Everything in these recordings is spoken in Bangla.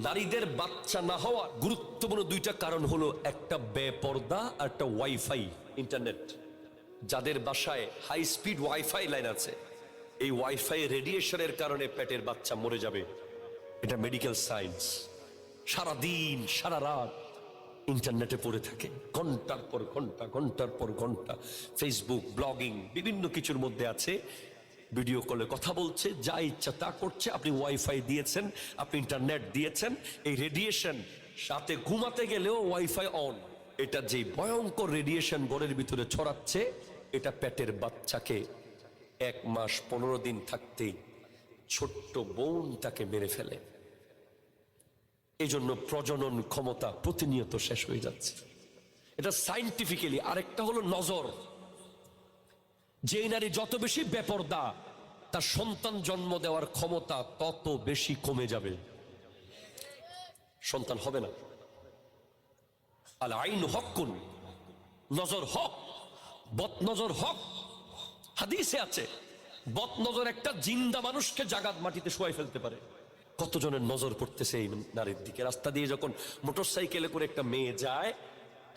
নারীদের বাচ্চা না হওয়া গুরুত্বপূর্ণ দুইটা কারণ হলো, একটা বেপর্দা আর একটা ওয়াইফাই ইন্টারনেট। যাদের বাসায় হাই স্পিড ওয়াইফাই লাইন আছে, এই ওয়াইফাই রেডিয়েশনের কারণে পেটের বাচ্চা মরে যাবে, এটা মেডিকেল সায়েন্স। সারাদিন সারা রাত ইন্টারনেটে পড়ে থাকে, ঘন্টার পর ঘন্টা, ঘন্টার পর ঘন্টা, ফেসবুক, ব্লগিং, বিভিন্ন কিছুর মধ্যে আছে, ভিডিও কলে কথা বলছে, যা ইচ্ছা তা করছে। আপনি ওয়াইফাই দিয়েছেন, আপনি ইন্টারনেট দিয়েছেন, এই রেডিয়েশন, সাথে ঘুমাতে গেলেও ওয়াইফাই অন, এটা যে ভয়ঙ্কর রেডিয়েশন ঘরের ভিতরে ছড়াচ্ছে, এটা পেটের বাচ্চাকে 1 মাস 15 দিন থাকতেই ছোট্ট বোনটাকে মেরে ফেলে। এই জন্য প্রজনন ক্ষমতা প্রতিনিয়ত শেষ হয়ে যাচ্ছে, এটা সাইন্টিফিক্যালি। আরেকটা হলো নজর। যে নারী যত বেশি বেপরদা, তার সন্তান জন্ম দেওয়ার ক্ষমতা তত বেশি কমে যাবে, সন্তান হবে না। আল আইন হকুন, নজর হক, বদনজর হক। হাদিসে আছে, বদনজর একটা জিন্দা মানুষকে জাগাত মাটিতে শোয়াই ফেলতে পারে। কতজনের নজর পড়তেছে এই নারীর দিকে। রাস্তা দিয়ে যখন মোটরসাইকেলে করে একটা মেয়ে যায়,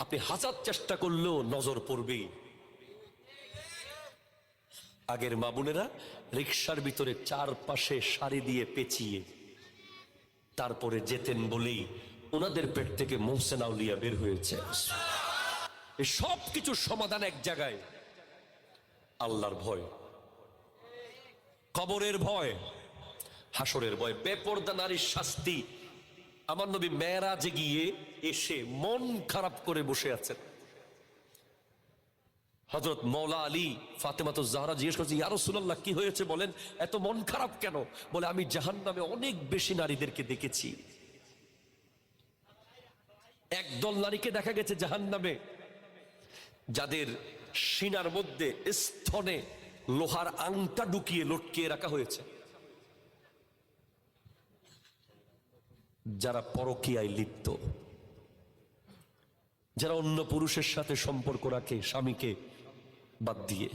আপনি হাজার চেষ্টা করলেও নজর পড়বেই। আগের মা বোনেরা রিকশার ভিতরে চারপাশে শাড়ি দিয়ে পেঁচিয়ে তারপরে যেতেন বলেই ওনাদের পেট থেকে মোহসেন আউলিয়া বের হয়েছে। এই সব কিছুর সমাধান এক জায়গায়, আল্লাহর ভয়, কবরের ভয়, হাসরের ভয়। বেপরদা নারীর শাস্তি। আমার নবী মেরাজে গিয়ে এসে মন খারাপ করে বসে আছেন। হযরত মওলা আলী ফাতেমাতুজ জাহরা জিজ্ঞেস করছে, ইয়া রাসূলুল্লাহ কি হয়েছে বলেন, এত মন খারাপ কেন? বলে, আমি জাহান্নামে অনেক বেশি নারীদেরকে দেখেছি। একদল নারীকে দেখা গেছে জাহান্নামে, যাদের সিনার মধ্যে স্তনে লোহার আংটা ঢুকিয়ে লটকিয়ে রাখা হয়েছে, যারা পরকীয়ায় লিপ্ত, যারা অন্য পুরুষের সাথে সম্পর্ক রাখে স্বামীকে বাদ দিয়ে,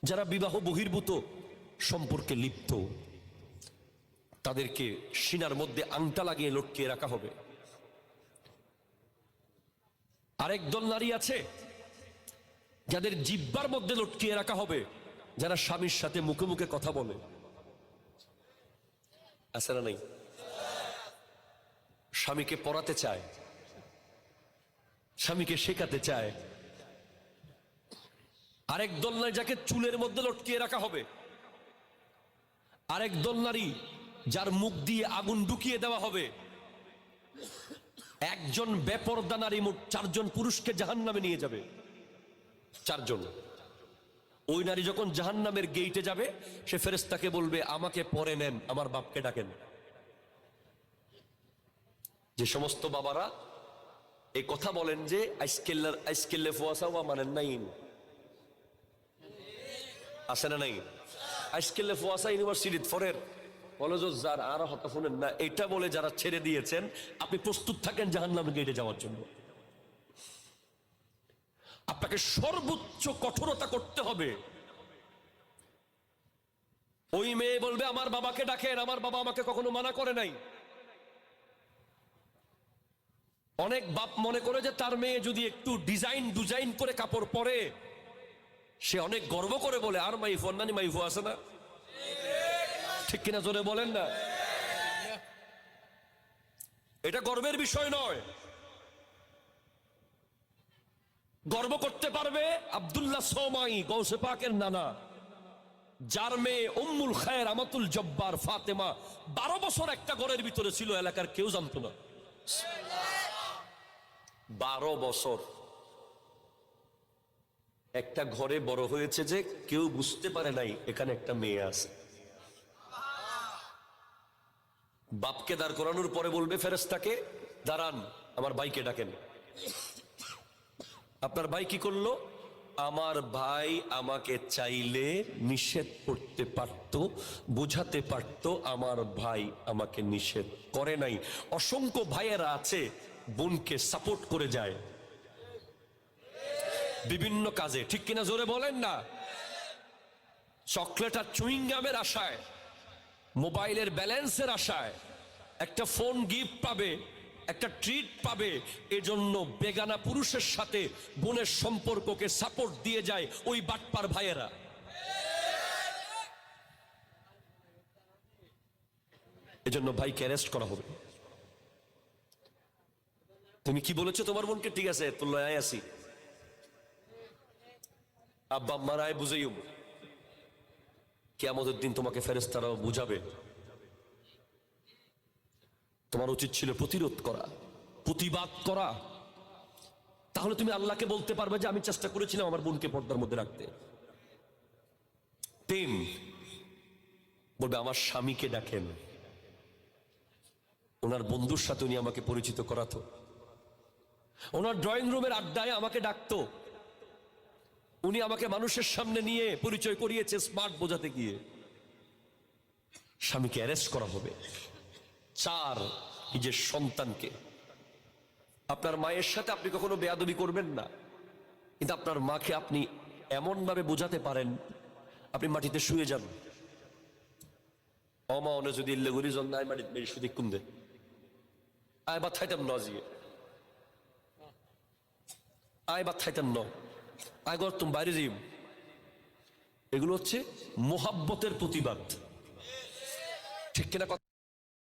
যারা বিবাহ বহির্ভূত সম্পর্কে লিপ্ত, তাদেরকে সিনার মধ্যে আংটা লাগিয়ে লটকিয়ে রাখা হবে। আরেক দল নারী আছে যাদের জিহ্বার মধ্যে লটকিয়ে রাখা হবে, যারা স্বামীর সাথে মুখে মুখে কথা বলে। আছে না নাই? স্বামীকে পড়াতে চায়, স্বামীকে শেখাতে চায়। আরেক দল নারী যাকে চুলের মধ্যে লটকিয়ে রাখা হবে। আরেক দল নারী যার মুখ দিয়ে আগুন ঢুকিয়ে দেওয়া হবে। একজন বেপরদা নারী মোট 4 জন পুরুষকে জাহান্নামে নিয়ে যাবে। 4 জন। ওই নারী যখন জাহান্নামের গেইটে যাবে, সে ফেরেশতাকে বলবে, আমাকে পরে নেন, আমার বাপকে ডাকেন। যে সমস্ত বাবারা এই কথা বলেন যে আইসকেল্লে ফুয়াসাওয়া মানেন নাই, আছে না নাই? আইসকেল্লে ফুয়াসা ইউনিভার্সিটি ফরের কলেজ যার আর হতা শুনেন না, এটা বলে যারা ছেড়ে দিয়েছেন, আপনি প্রস্তুত থাকেন জাহান্নামের গেটে যাওয়ার জন্য। আপনাকে সর্বোচ্চ কঠোরতা করতে হবে। ওই মেয়ে বলবে, আমার বাবাকে ডাকেন, আমার বাবা আমাকে কখনো মানা করে নাই। অনেক বাপ মনে করে যে তার মেয়ে যদি একটু ডিজাইন করে কাপড় পরে, সে অনেক গর্ব করে বলে, আর মাইফু অন্যানি মাইফু আছে না? ঠিক কিনা জোরে বলেন না? এটা গর্বের বিষয় নয়। গর্ব করতে পারবে আব্দুল্লাহ সোমাই, গৌসে পাকের নানা, যার মেয়ে উম্মুল খায়ের আমাতুল জব্বার ফাতেমা 12 বছর একটা ঘরের ভিতরে ছিল, এলাকার কেউ জানতো না। 12 বছর একটা ঘরে বড় হয়েছে, যে কেউ বুঝতে পারে নাই এখানে একটা মেয়ে আছে। বাপকে দাঁড় করানোর পরে বলবে ফেরেশতাকে, দাঁড়ান, আমার ভাইকে ডাকেন। আপনার ভাই কি করলো? আমার ভাই আমাকে চাইলে নিষেধ করতে পারত, বোঝাতে পারত, আমার ভাই আমাকে নিষেধ করে নাই। অসংখ্য ভাইয়েরা আছে বোনকে সাপোর্ট করে যায় বিভিন্ন কাজে, ঠিক কিনা জোরে বলেন না? চকলেট আর চুইংগামের আশায়, মোবাইলের ব্যালেন্সের আশায় একটা ফোন গিফট পাবে, একটা ট্রিট পাবে, এজন্য বেগানা পুরুষের সাথে বোনের সম্পর্ককে সাপোর্ট দিয়ে যায় ওই বাটপার ভাইয়েরা। এজন্য ভাইকে অ্যারেস্ট করা হবে। তুমি কি বলেছো তোমার বোনকে? ঠিক আছে, তো লয় আসি, আব্বা আম্মারায় বুঝাইও, কিয়ামতের দিন তোমাকে ফেরেশতারাও বুঝাবে। তোমার উচিত ছিল প্রতিরোধ করা, প্রতিবাদ করা। তাহলে তুমি আল্লাহকে বলতে পারবে যে আমি চেষ্টা করেছিলাম আমার বোনকে পর্দার মধ্যে রাখতে। 3 বলবে আমার স্বামীকে ডাকেন, ওনার বন্ধুর সাথে উনি আমাকে পরিচিত করাতো, ওনার ড্রয়িং রুমের আড্ডায় আমাকে ডাকতো, উনি আমাকে মানুষের সামনে নিয়ে পরিচয় করিয়েছে স্মার্ট বোঝাতে গিয়ে। স্বামীকে অ্যারেস্ট করা হবে। 4 নিজের সন্তানকে। আপনার মায়ের সাথে আপনি কখনো বেয়াদবি করবেন না, কিন্তু আপনার মাকে আপনি এমন ভাবে বোঝাতে পারেন, আপনি মাটিতে শুয়ে যান, অমা অনে যদি ইল্লেগুলি জন্নায় মাটিতে বেশি সুদি কুন্দে আয় বা থাইতাম ন জিয়ে আয় বা থাইতাম ন আয় গর তুমি বাইরে যাই। এগুলো হচ্ছে মোহাব্বতের প্রতিবাদ, ঠিক কিনা?